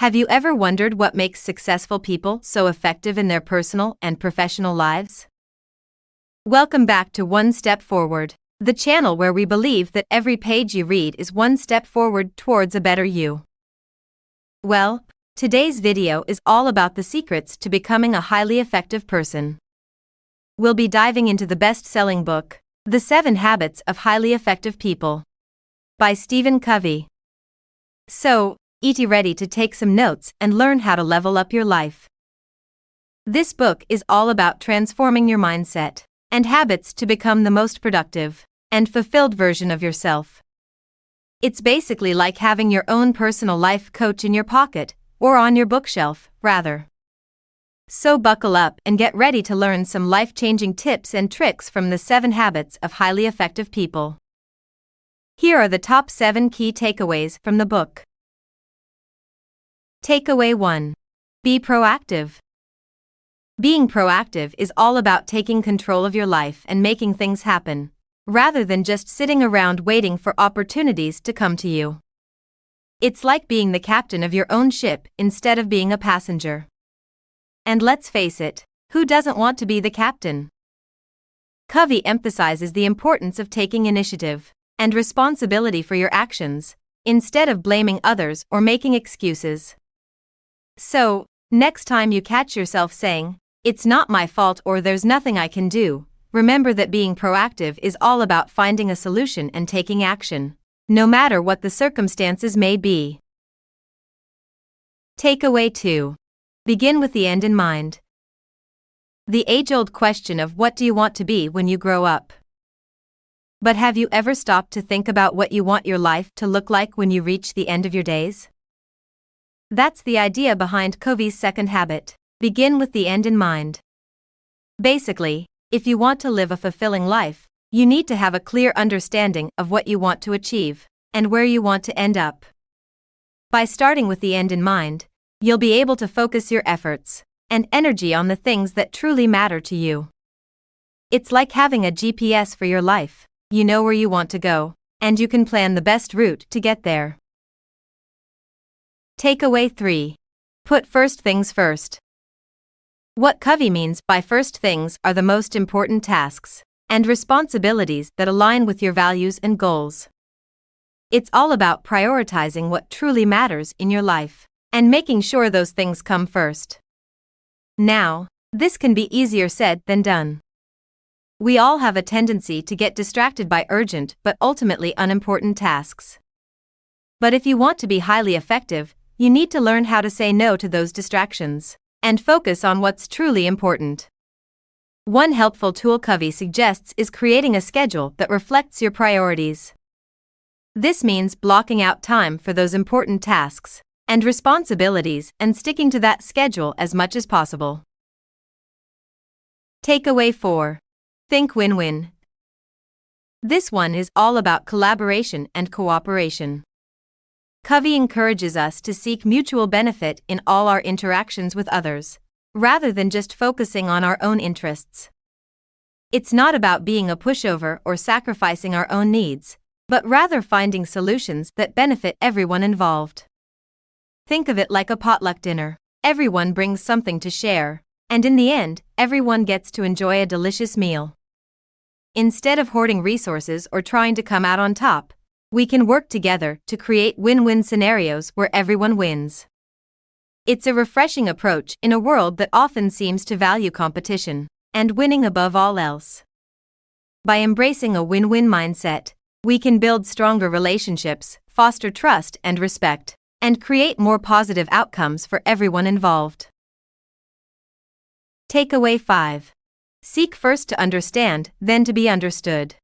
Have you ever wondered what makes successful people so effective in their personal and professional lives? Welcome back to One Step Forward, the channel where we believe that every page you read is one step forward towards a better you. Well, today's video is all about the secrets to becoming a highly effective person. We'll be diving into the best-selling book, The 7 Habits of Highly Effective People, by Stephen Covey. So, get ready to take some notes and learn how to level up your life. This book is all about transforming your mindset and habits to become the most productive and fulfilled version of yourself. It's basically like having your own personal life coach in your pocket, or on your bookshelf, rather. So buckle up and get ready to learn some life-changing tips and tricks from the 7 Habits of Highly Effective People. Here are the top 7 key takeaways from the book. Takeaway 1. Be proactive. Being proactive is all about taking control of your life and making things happen, rather than just sitting around waiting for opportunities to come to you. It's like being the captain of your own ship instead of being a passenger. And let's face it, who doesn't want to be the captain? Covey emphasizes the importance of taking initiative and responsibility for your actions, instead of blaming others or making excuses. So, next time you catch yourself saying, "It's not my fault" or "there's nothing I can do," remember that being proactive is all about finding a solution and taking action, no matter what the circumstances may be. Takeaway 2. Begin with the end in mind. The age-old question of what do you want to be when you grow up? But have you ever stopped to think about what you want your life to look like when you reach the end of your days? That's the idea behind Covey's second habit: begin with the end in mind. Basically, if you want to live a fulfilling life, you need to have a clear understanding of what you want to achieve and where you want to end up. By starting with the end in mind, you'll be able to focus your efforts and energy on the things that truly matter to you. It's like having a GPS for your life. You know where you want to go, and you can plan the best route to get there. Takeaway 3. Put first things first. What Covey means by first things are the most important tasks and responsibilities that align with your values and goals. It's all about prioritizing what truly matters in your life and making sure those things come first. Now, this can be easier said than done. We all have a tendency to get distracted by urgent but ultimately unimportant tasks. But if you want to be highly effective, you need to learn how to say no to those distractions and focus on what's truly important. One helpful tool Covey suggests is creating a schedule that reflects your priorities. This means blocking out time for those important tasks and responsibilities and sticking to that schedule as much as possible. Takeaway 4. Think win-win. This one is all about collaboration and cooperation. Covey encourages us to seek mutual benefit in all our interactions with others, rather than just focusing on our own interests. It's not about being a pushover or sacrificing our own needs, but rather finding solutions that benefit everyone involved. Think of it like a potluck dinner. Everyone brings something to share, and in the end, everyone gets to enjoy a delicious meal. Instead of hoarding resources or trying to come out on top, we can work together to create win-win scenarios where everyone wins. It's a refreshing approach in a world that often seems to value competition and winning above all else. By embracing a win-win mindset, we can build stronger relationships, foster trust and respect, and create more positive outcomes for everyone involved. Takeaway 5. Seek first to understand, then to be understood.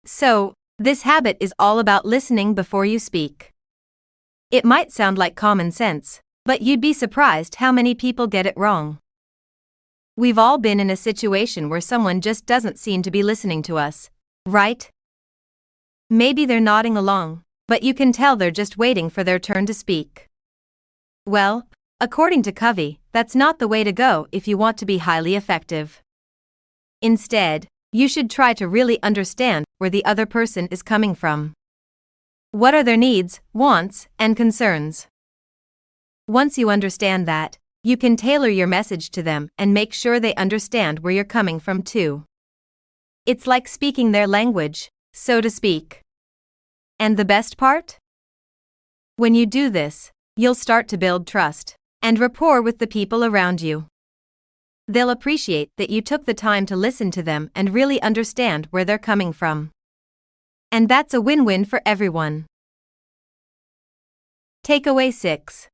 So, this habit is all about listening before you speak. It might sound like common sense, but you'd be surprised how many people get it wrong. We've all been in a situation where someone just doesn't seem to be listening to us, right? Maybe they're nodding along, but you can tell they're just waiting for their turn to speak. Well, according to Covey, that's not the way to go if you want to be highly effective. Instead, you should try to really understand where the other person is coming from. What are their needs, wants, and concerns? Once you understand that, you can tailor your message to them and make sure they understand where you're coming from too. It's like speaking their language, so to speak. And the best part? When you do this, you'll start to build trust and rapport with the people around you. They'll appreciate that you took the time to listen to them and really understand where they're coming from. And that's a win-win for everyone. Takeaway 6.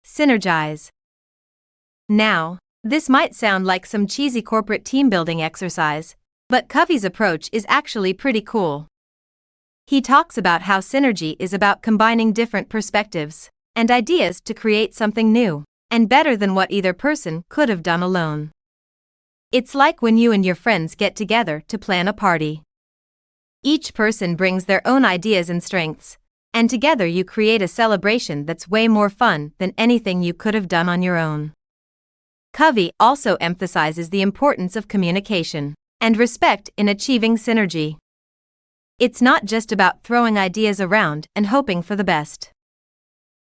Synergize. Now, this might sound like some cheesy corporate team-building exercise, but Covey's approach is actually pretty cool. He talks about how synergy is about combining different perspectives and ideas to create something new and better than what either person could have done alone. It's like when you and your friends get together to plan a party. Each person brings their own ideas and strengths, and together you create a celebration that's way more fun than anything you could have done on your own. Covey also emphasizes the importance of communication and respect in achieving synergy. It's not just about throwing ideas around and hoping for the best.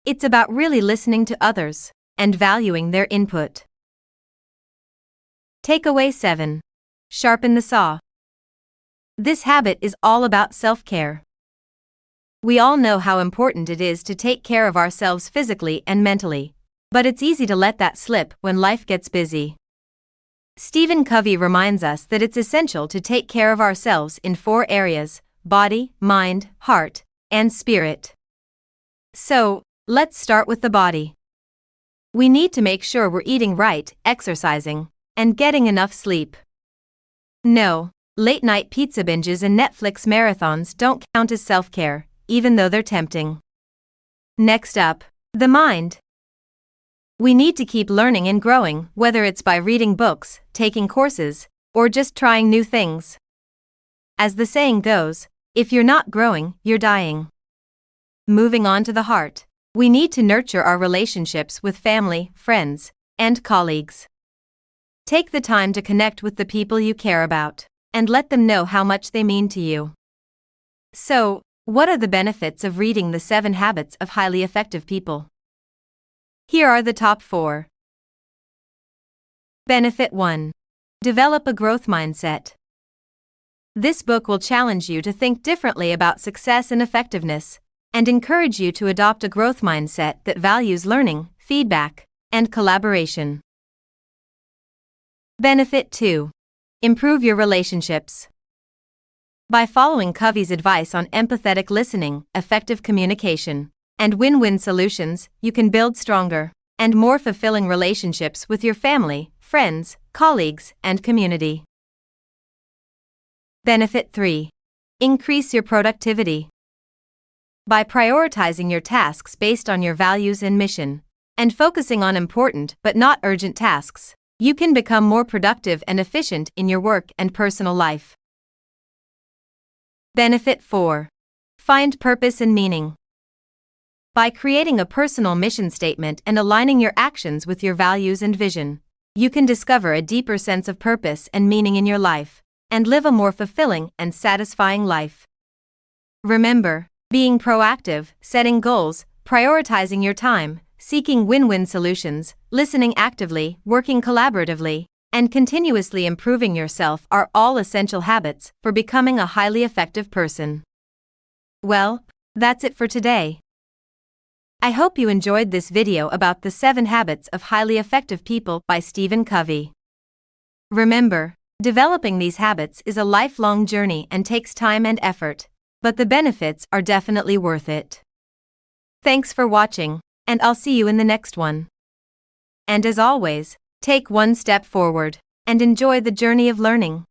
It's about really listening to others and valuing their input. Takeaway 7. Sharpen the saw. This habit is all about self-care. We all know how important it is to take care of ourselves physically and mentally, but it's easy to let that slip when life gets busy. Stephen Covey reminds us that it's essential to take care of ourselves in 4 areas: body, mind, heart, and spirit. So, let's start with the body. We need to make sure we're eating right, exercising, and getting enough sleep. No, late-night pizza binges and Netflix marathons don't count as self-care, even though they're tempting. Next up, the mind. We need to keep learning and growing, whether it's by reading books, taking courses, or just trying new things. As the saying goes, if you're not growing, you're dying. Moving on to the heart, we need to nurture our relationships with family, friends, and colleagues. Take the time to connect with the people you care about, and let them know how much they mean to you. So, what are the benefits of reading the 7 Habits of Highly Effective People? Here are the top 4. Benefit 1. Develop a growth mindset. This book will challenge you to think differently about success and effectiveness, and encourage you to adopt a growth mindset that values learning, feedback, and collaboration. Benefit 2. Improve your relationships. By following Covey's advice on empathetic listening, effective communication, and win-win solutions, you can build stronger and more fulfilling relationships with your family, friends, colleagues, and community. Benefit 3. Increase your productivity. By prioritizing your tasks based on your values and mission, and focusing on important but not urgent tasks, you can become more productive and efficient in your work and personal life. Benefit 4. Find purpose and meaning. By creating a personal mission statement and aligning your actions with your values and vision, you can discover a deeper sense of purpose and meaning in your life, and live a more fulfilling and satisfying life. Remember, being proactive, setting goals, prioritizing your time, seeking win-win solutions, listening actively, working collaboratively, and continuously improving yourself are all essential habits for becoming a highly effective person. Well, that's it for today. I hope you enjoyed this video about the 7 Habits of Highly Effective People by Stephen Covey. Remember, developing these habits is a lifelong journey and takes time and effort, but the benefits are definitely worth it. Thanks for watching, and I'll see you in the next one. And as always, take one step forward and enjoy the journey of learning.